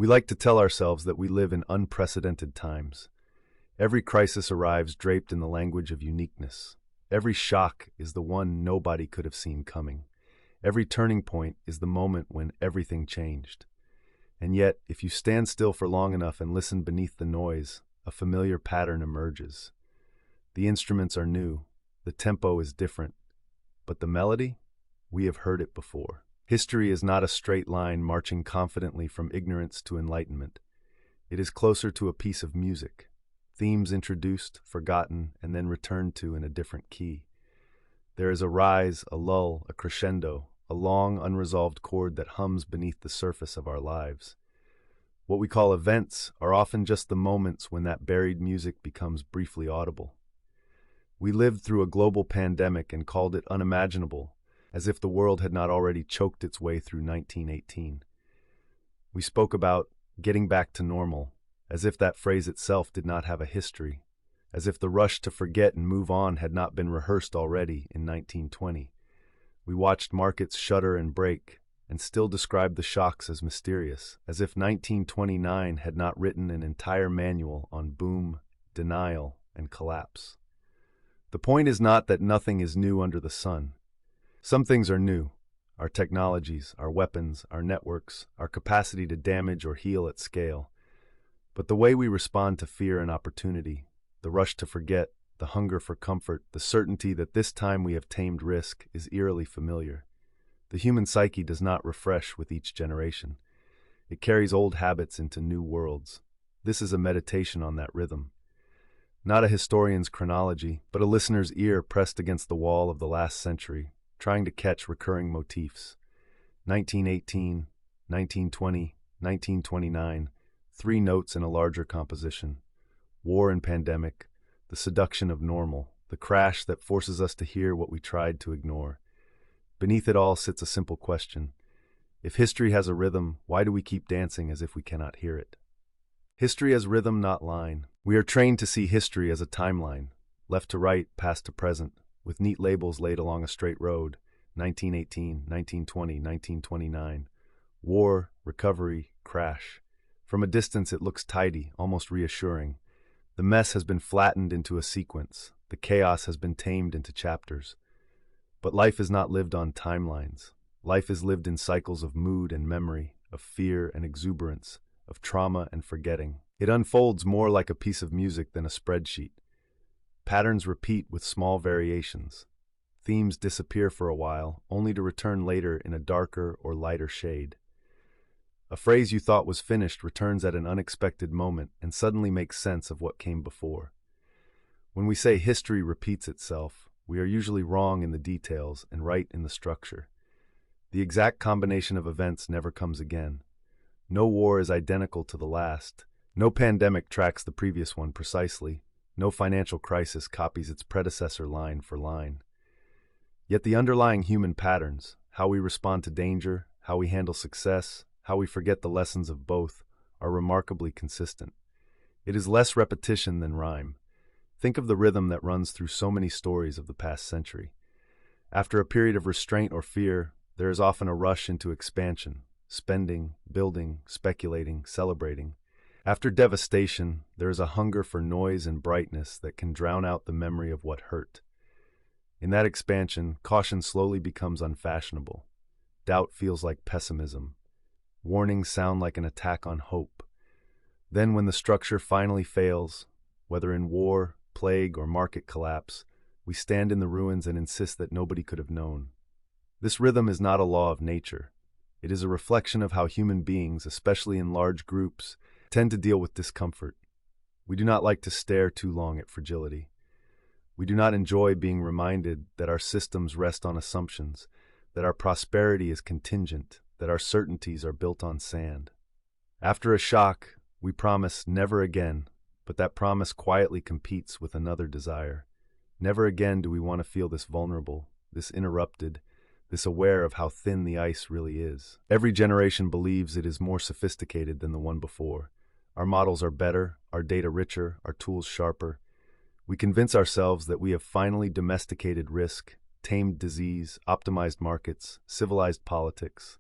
We like to tell ourselves that we live in unprecedented times. Every crisis arrives draped in the language of uniqueness. Every shock is the one nobody could have seen coming. Every turning point is the moment when everything changed. And yet, if you stand still for long enough and listen beneath the noise, a familiar pattern emerges. The instruments are new, the tempo is different, but the melody? We have heard it before. History is not a straight line marching confidently from ignorance to enlightenment. It is closer to a piece of music, themes introduced, forgotten, and then returned to in a different key. There is a rise, a lull, a crescendo, a long, unresolved chord that hums beneath the surface of our lives. What we call events are often just the moments when that buried music becomes briefly audible. We lived through a global pandemic and called it unimaginable, as if the world had not already choked its way through 1918. We spoke about getting back to normal, as if that phrase itself did not have a history, as if the rush to forget and move on had not been rehearsed already in 1920. We watched markets shudder and break, and still described the shocks as mysterious, as if 1929 had not written an entire manual on boom, denial, and collapse. The point is not that nothing is new under the sun. Some things are new: our technologies, our weapons, our networks, our capacity to damage or heal at scale. But the way we respond to fear and opportunity, the rush to forget, the hunger for comfort, the certainty that this time we have tamed risk, is eerily familiar. The human psyche does not refresh with each generation. It carries old habits into new worlds. This is a meditation on that rhythm. Not a historian's chronology, but a listener's ear pressed against the wall of the last century, trying to catch recurring motifs. 1918, 1920, 1929, three notes in a larger composition. War and pandemic, the seduction of normal, the crash that forces us to hear what we tried to ignore. Beneath it all sits a simple question. If history has a rhythm, why do we keep dancing as if we cannot hear it? History has rhythm, not line. We are trained to see history as a timeline, left to right, past to present, with neat labels laid along a straight road: 1918, 1920, 1929. War, recovery, crash. From a distance it looks tidy, almost reassuring. The mess has been flattened into a sequence. The chaos has been tamed into chapters. But life is not lived on timelines. Life is lived in cycles of mood and memory, of fear and exuberance, of trauma and forgetting. It unfolds more like a piece of music than a spreadsheet. Patterns repeat with small variations. Themes disappear for a while, only to return later in a darker or lighter shade. A phrase you thought was finished returns at an unexpected moment and suddenly makes sense of what came before. When we say history repeats itself, we are usually wrong in the details and right in the structure. The exact combination of events never comes again. No war is identical to the last. No pandemic tracks the previous one precisely. No financial crisis copies its predecessor line for line. Yet the underlying human patterns, how we respond to danger, how we handle success, how we forget the lessons of both, are remarkably consistent. It is less repetition than rhyme. Think of the rhythm that runs through so many stories of the past century. After a period of restraint or fear, there is often a rush into expansion, spending, building, speculating, celebrating. After devastation, there is a hunger for noise and brightness that can drown out the memory of what hurt. In that expansion, caution slowly becomes unfashionable. Doubt feels like pessimism. Warnings sound like an attack on hope. Then when the structure finally fails, whether in war, plague, or market collapse, we stand in the ruins and insist that nobody could have known. This rhythm is not a law of nature. It is a reflection of how human beings, especially in large groups, tend to deal with discomfort. We do not like to stare too long at fragility. We do not enjoy being reminded that our systems rest on assumptions, that our prosperity is contingent, that our certainties are built on sand. After a shock, we promise never again, but that promise quietly competes with another desire. Never again do we want to feel this vulnerable, this interrupted, this aware of how thin the ice really is. Every generation believes it is more sophisticated than the one before. Our models are better, our data richer, our tools sharper. We convince ourselves that we have finally domesticated risk, tamed disease, optimized markets, civilized politics.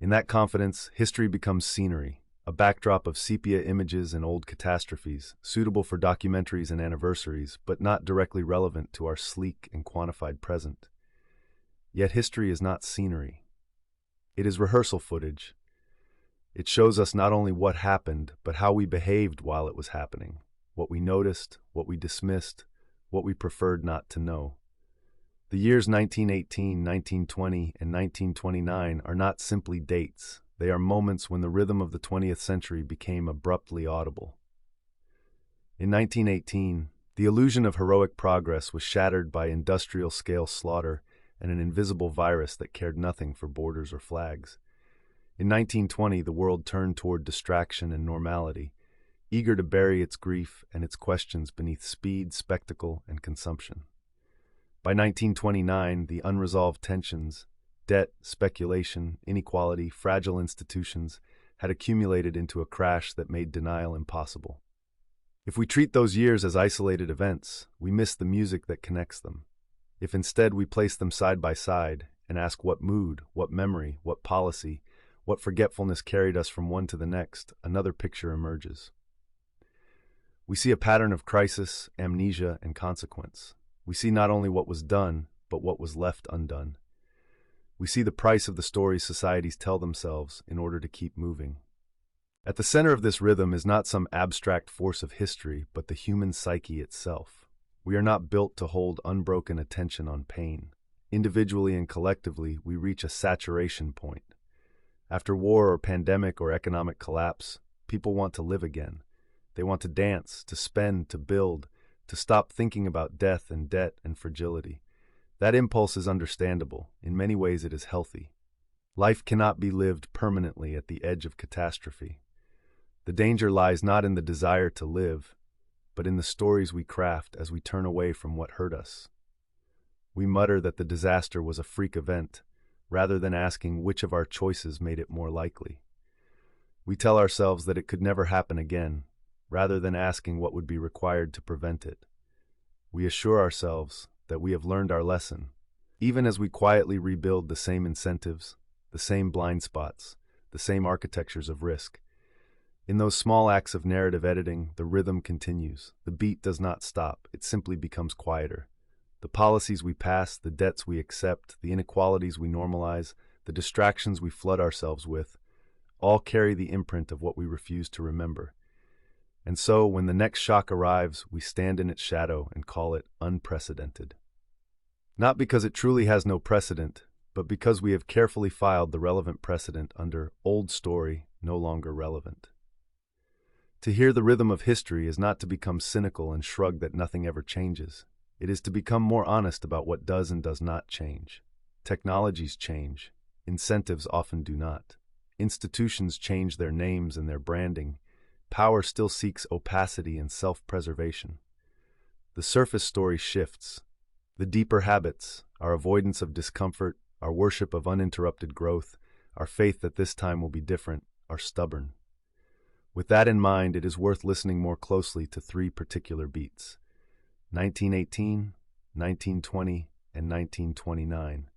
In that confidence, history becomes scenery, a backdrop of sepia images and old catastrophes, suitable for documentaries and anniversaries, but not directly relevant to our sleek and quantified present. Yet history is not scenery. It is rehearsal footage. It shows us not only what happened, but how we behaved while it was happening, what we noticed, what we dismissed, what we preferred not to know. The years 1918, 1920, and 1929 are not simply dates. They are moments when the rhythm of the 20th century became abruptly audible. In 1918, the illusion of heroic progress was shattered by industrial-scale slaughter and an invisible virus that cared nothing for borders or flags. In 1920, the world turned toward distraction and normality, eager to bury its grief and its questions beneath speed, spectacle, and consumption. By 1929, the unresolved tensions, debt, speculation, inequality, fragile institutions had accumulated into a crash that made denial impossible. If we treat those years as isolated events, we miss the music that connects them. If instead we place them side by side and ask what mood, what memory, what policy, what forgetfulness carried us from one to the next, another picture emerges. We see a pattern of crisis, amnesia, and consequence. We see not only what was done, but what was left undone. We see the price of the stories societies tell themselves in order to keep moving. At the center of this rhythm is not some abstract force of history, but the human psyche itself. We are not built to hold unbroken attention on pain. Individually and collectively, we reach a saturation point. After war or pandemic or economic collapse, people want to live again. They want to dance, to spend, to build, to stop thinking about death and debt and fragility. That impulse is understandable. In many ways, it is healthy. Life cannot be lived permanently at the edge of catastrophe. The danger lies not in the desire to live, but in the stories we craft as we turn away from what hurt us. We mutter that the disaster was a freak event, rather than asking which of our choices made it more likely. We tell ourselves that it could never happen again, rather than asking what would be required to prevent it. We assure ourselves that we have learned our lesson, even as we quietly rebuild the same incentives, the same blind spots, the same architectures of risk. In those small acts of narrative editing, the rhythm continues. The beat does not stop, it simply becomes quieter. The policies we pass, the debts we accept, the inequalities we normalize, the distractions we flood ourselves with, all carry the imprint of what we refuse to remember. And so, when the next shock arrives, we stand in its shadow and call it unprecedented. Not because it truly has no precedent, but because we have carefully filed the relevant precedent under old story, no longer relevant. To hear the rhythm of history is not to become cynical and shrug that nothing ever changes. It is to become more honest about what does and does not change. Technologies change. Incentives often do not. Institutions change their names and their branding. Power still seeks opacity and self-preservation. The surface story shifts. The deeper habits, our avoidance of discomfort, our worship of uninterrupted growth, our faith that this time will be different, are stubborn. With that in mind, it is worth listening more closely to three particular beats: 1918, 1920, and 1929.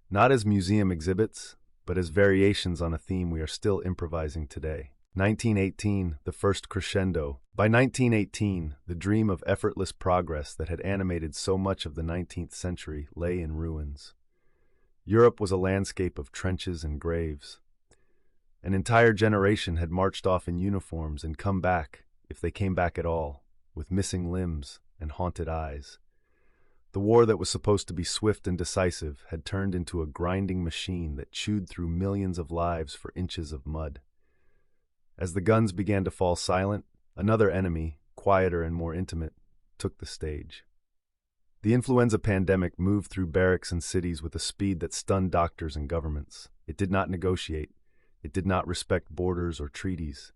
Not as museum exhibits, but as variations on a theme we are still improvising today. 1918, the first crescendo. By 1918, the dream of effortless progress that had animated so much of the 19th century lay in ruins. Europe was a landscape of trenches and graves. An entire generation had marched off in uniforms and come back, if they came back at all, with missing limbs and haunted eyes. The war that was supposed to be swift and decisive had turned into a grinding machine that chewed through millions of lives for inches of mud. As the guns began to fall silent, another enemy, quieter and more intimate, took the stage. The influenza pandemic moved through barracks and cities with a speed that stunned doctors and governments. It did not negotiate. It did not respect borders or treaties.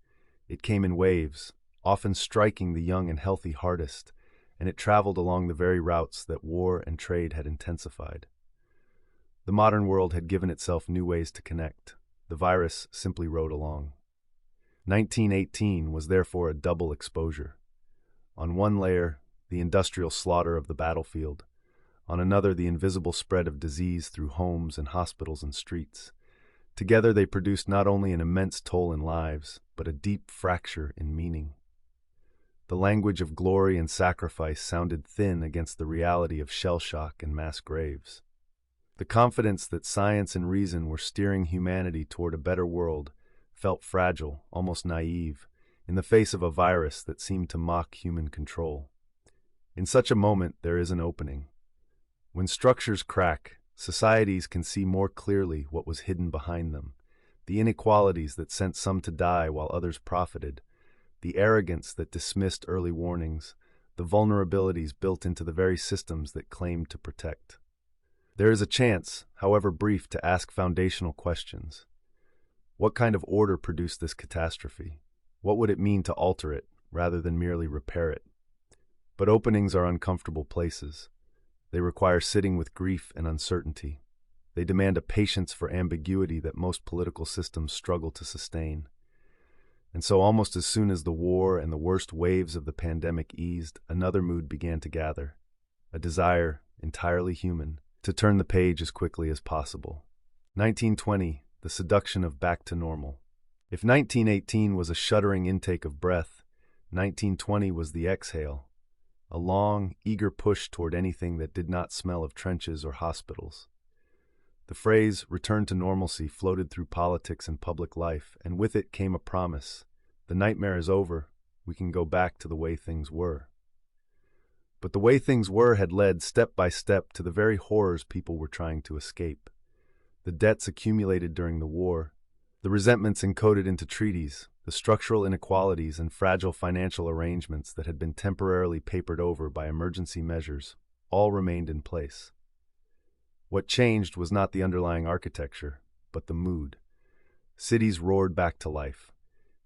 It came in waves, often striking the young and healthy hardest, and it traveled along the very routes that war and trade had intensified. The modern world had given itself new ways to connect. The virus simply rode along. 1918 was therefore a double exposure. On one layer, the industrial slaughter of the battlefield. On another, the invisible spread of disease through homes and hospitals and streets. Together they produced not only an immense toll in lives, but a deep fracture in meaning. The language of glory and sacrifice sounded thin against the reality of shell shock and mass graves. The confidence that science and reason were steering humanity toward a better world felt fragile, almost naive, in the face of a virus that seemed to mock human control. In such a moment, there is an opening. When structures crack, societies can see more clearly what was hidden behind them, the inequalities that sent some to die while others profited, the arrogance that dismissed early warnings, the vulnerabilities built into the very systems that claimed to protect. There is a chance, however brief, to ask foundational questions. What kind of order produced this catastrophe? What would it mean to alter it, rather than merely repair it? But openings are uncomfortable places. They require sitting with grief and uncertainty. They demand a patience for ambiguity that most political systems struggle to sustain. And so almost as soon as the war and the worst waves of the pandemic eased, another mood began to gather, a desire, entirely human, to turn the page as quickly as possible. 1920, the seduction of back to normal. If 1918 was a shuddering intake of breath, 1920 was the exhale, a long, eager push toward anything that did not smell of trenches or hospitals. The phrase, return to normalcy, floated through politics and public life, and with it came a promise. The nightmare is over, we can go back to the way things were. But the way things were had led step by step to the very horrors people were trying to escape. The debts accumulated during the war, the resentments encoded into treaties, the structural inequalities and fragile financial arrangements that had been temporarily papered over by emergency measures, all remained in place. What changed was not the underlying architecture, but the mood. Cities roared back to life.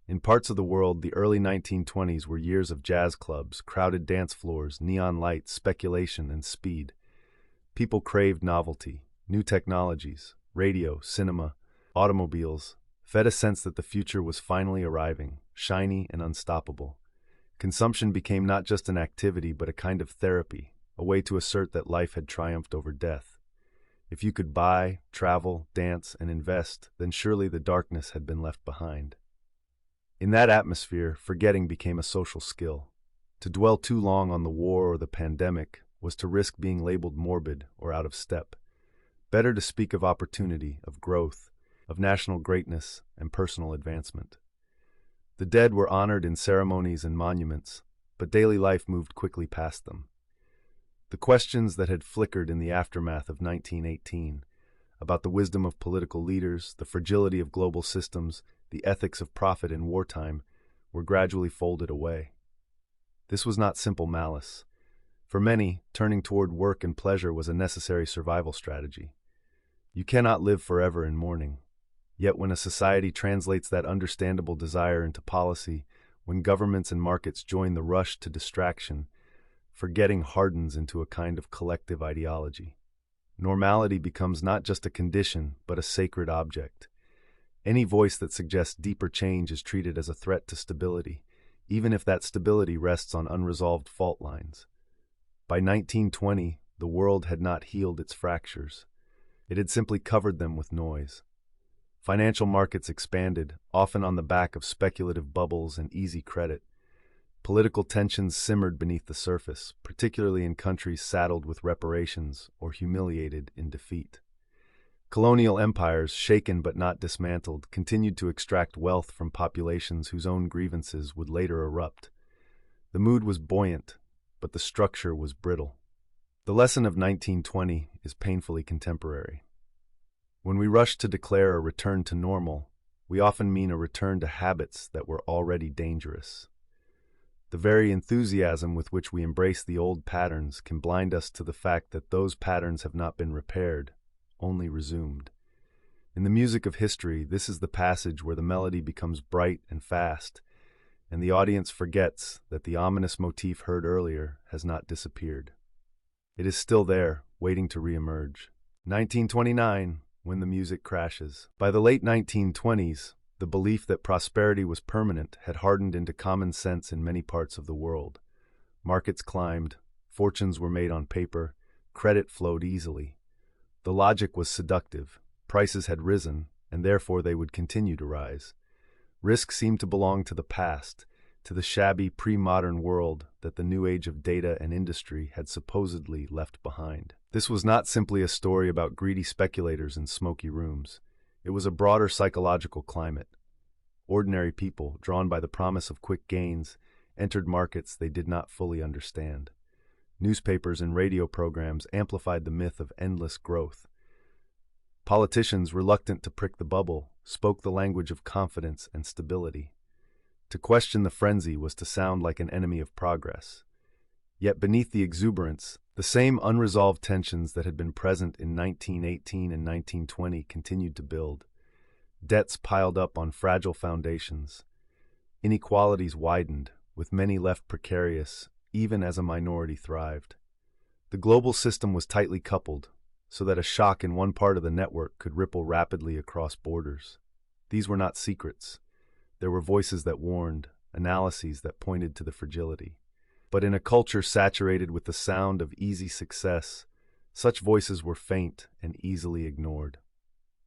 In parts of the world, the early 1920s were years of jazz clubs, crowded dance floors, neon lights, speculation, and speed. People craved novelty, new technologies, radio, cinema, automobiles, fed a sense that the future was finally arriving, shiny and unstoppable. Consumption became not just an activity, but a kind of therapy, a way to assert that life had triumphed over death. If you could buy, travel, dance, and invest, then surely the darkness had been left behind. In that atmosphere, forgetting became a social skill. To dwell too long on the war or the pandemic was to risk being labeled morbid or out of step. Better to speak of opportunity, of growth, of national greatness and personal advancement. The dead were honored in ceremonies and monuments, but daily life moved quickly past them. The questions that had flickered in the aftermath of 1918, about the wisdom of political leaders, the fragility of global systems, the ethics of profit in wartime, were gradually folded away. This was not simple malice. For many, turning toward work and pleasure was a necessary survival strategy. You cannot live forever in mourning. Yet when a society translates that understandable desire into policy, when governments and markets join the rush to distraction, forgetting hardens into a kind of collective ideology. Normality becomes not just a condition, but a sacred object. Any voice that suggests deeper change is treated as a threat to stability, even if that stability rests on unresolved fault lines. By 1920, the world had not healed its fractures. It had simply covered them with noise. Financial markets expanded, often on the back of speculative bubbles and easy credit. Political tensions simmered beneath the surface, particularly in countries saddled with reparations or humiliated in defeat. Colonial empires, shaken but not dismantled, continued to extract wealth from populations whose own grievances would later erupt. The mood was buoyant, but the structure was brittle. The lesson of 1920 is painfully contemporary. When we rush to declare a return to normal, we often mean a return to habits that were already dangerous. The very enthusiasm with which we embrace the old patterns can blind us to the fact that those patterns have not been repaired, only resumed. In the music of history, this is the passage where the melody becomes bright and fast, and the audience forgets that the ominous motif heard earlier has not disappeared. It is still there, waiting to reemerge. 1929, when the music crashes. By the late 1920s, the belief that prosperity was permanent had hardened into common sense in many parts of the world. Markets climbed, fortunes were made on paper, credit flowed easily. The logic was seductive. Prices had risen, and therefore they would continue to rise. Risk seemed to belong to the past, to the shabby pre-modern world that the new age of data and industry had supposedly left behind. This was not simply a story about greedy speculators in smoky rooms. It was a broader psychological climate. Ordinary people, drawn by the promise of quick gains, entered markets they did not fully understand. Newspapers and radio programs amplified the myth of endless growth. Politicians, reluctant to prick the bubble, spoke the language of confidence and stability. To question the frenzy was to sound like an enemy of progress. Yet beneath the exuberance, the same unresolved tensions that had been present in 1918 and 1920 continued to build. Debts piled up on fragile foundations. Inequalities widened, with many left precarious, even as a minority thrived. The global system was tightly coupled, so that a shock in one part of the network could ripple rapidly across borders. These were not secrets. There were voices that warned, analyses that pointed to the fragility. But in a culture saturated with the sound of easy success, such voices were faint and easily ignored.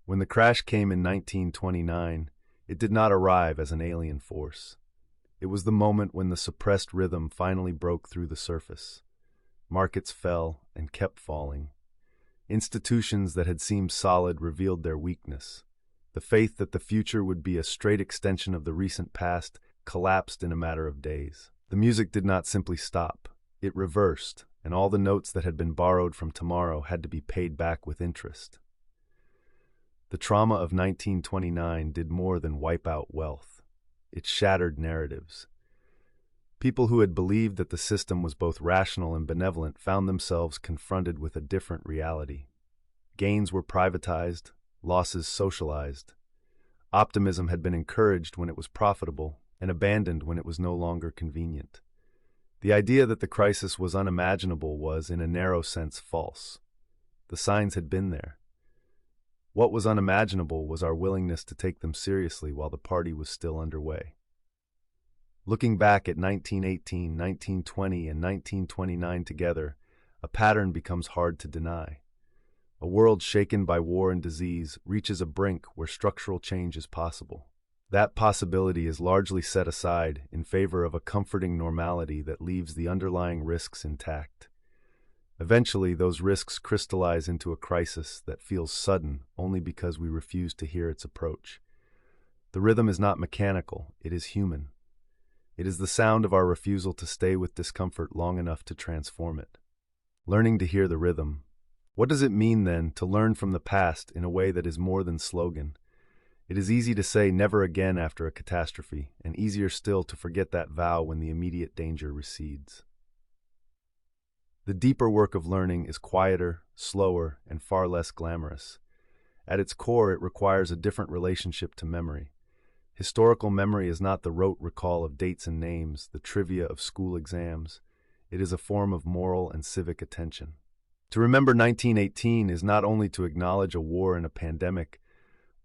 When the crash came in 1929, it did not arrive as an alien force. It was the moment when the suppressed rhythm finally broke through the surface. Markets fell and kept falling. Institutions that had seemed solid revealed their weakness. The faith that the future would be a straight extension of the recent past collapsed in a matter of days. The music did not simply stop. It reversed, and all the notes that had been borrowed from tomorrow had to be paid back with interest. The trauma of 1929 did more than wipe out wealth. It shattered narratives. People who had believed that the system was both rational and benevolent found themselves confronted with a different reality. Gains were privatized, losses socialized. Optimism had been encouraged when it was profitable and abandoned when it was no longer convenient. The idea that the crisis was unimaginable was, in a narrow sense, false. The signs had been there. What was unimaginable was our willingness to take them seriously while the party was still underway. Looking back at 1918, 1920, and 1929 together, a pattern becomes hard to deny. A world shaken by war and disease reaches a brink where structural change is possible. That possibility is largely set aside in favor of a comforting normality that leaves the underlying risks intact. Eventually, those risks crystallize into a crisis that feels sudden only because we refuse to hear its approach. The rhythm is not mechanical, it is human. It is the sound of our refusal to stay with discomfort long enough to transform it. Learning to hear the rhythm. What does it mean, then, to learn from the past in a way that is more than slogan? It is easy to say never again after a catastrophe, and easier still to forget that vow when the immediate danger recedes. The deeper work of learning is quieter, slower, and far less glamorous. At its core, it requires a different relationship to memory. Historical memory is not the rote recall of dates and names, the trivia of school exams. It is a form of moral and civic attention. To remember 1918 is not only to acknowledge a war and a pandemic,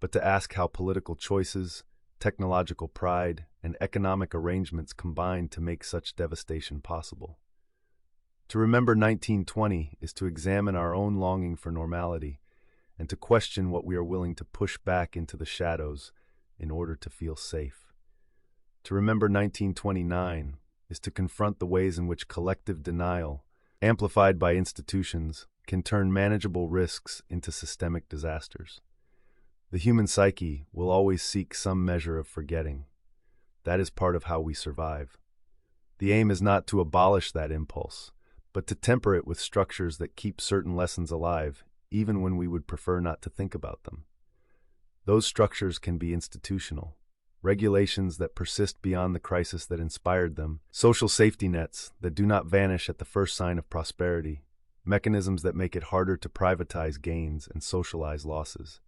but to ask how political choices, technological pride, and economic arrangements combined to make such devastation possible. To remember 1920 is to examine our own longing for normality and to question what we are willing to push back into the shadows in order to feel safe. To remember 1929 is to confront the ways in which collective denial, amplified by institutions, can turn manageable risks into systemic disasters. The human psyche will always seek some measure of forgetting. That is part of how we survive. The aim is not to abolish that impulse, but to temper it with structures that keep certain lessons alive, even when we would prefer not to think about them. Those structures can be institutional, regulations that persist beyond the crisis that inspired them, social safety nets that do not vanish at the first sign of prosperity, mechanisms that make it harder to privatize gains and socialize losses.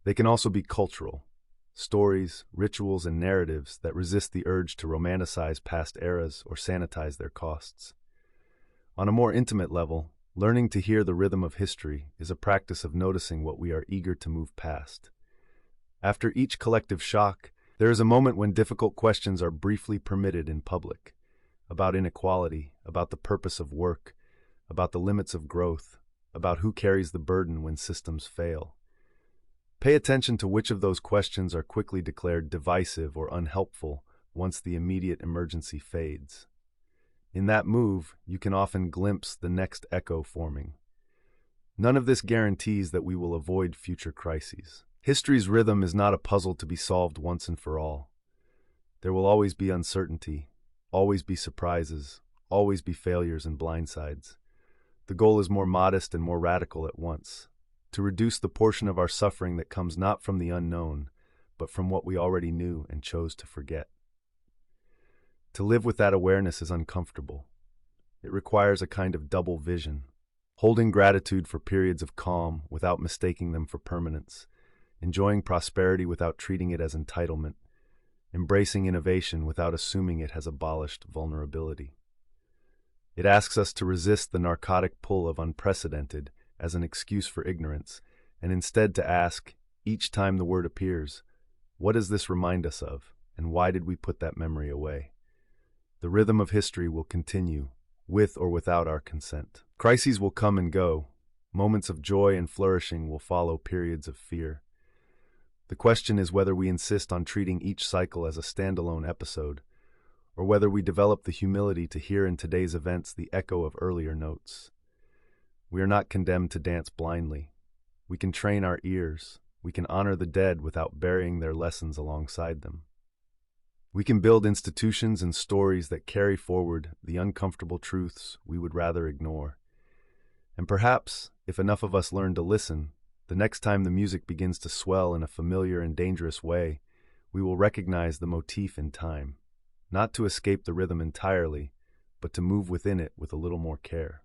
They can also be cultural, stories, rituals, and narratives that resist the urge to romanticize past eras or sanitize their costs. On a more intimate level, learning to hear the rhythm of history is a practice of noticing what we are eager to move past. After each collective shock, there is a moment when difficult questions are briefly permitted in public, about inequality, about the purpose of work, about the limits of growth, about who carries the burden when systems fail. Pay attention to which of those questions are quickly declared divisive or unhelpful once the immediate emergency fades. In that move, you can often glimpse the next echo forming. None of this guarantees that we will avoid future crises. History's rhythm is not a puzzle to be solved once and for all. There will always be uncertainty, always be surprises, always be failures and blindsides. The goal is more modest and more radical at once, to reduce the portion of our suffering that comes not from the unknown, but from what we already knew and chose to forget. To live with that awareness is uncomfortable. It requires a kind of double vision, holding gratitude for periods of calm without mistaking them for permanence, enjoying prosperity without treating it as entitlement, embracing innovation without assuming it has abolished vulnerability. It asks us to resist the narcotic pull of unprecedented as an excuse for ignorance, and instead to ask, each time the word appears, what does this remind us of, and why did we put that memory away? The rhythm of history will continue, with or without our consent. Crises will come and go. Moments of joy and flourishing will follow periods of fear. The question is whether we insist on treating each cycle as a standalone episode, or whether we develop the humility to hear in today's events the echo of earlier notes. We are not condemned to dance blindly. We can train our ears. We can honor the dead without burying their lessons alongside them. We can build institutions and stories that carry forward the uncomfortable truths we would rather ignore. And perhaps, if enough of us learn to listen, the next time the music begins to swell in a familiar and dangerous way, we will recognize the motif in time, not to escape the rhythm entirely, but to move within it with a little more care.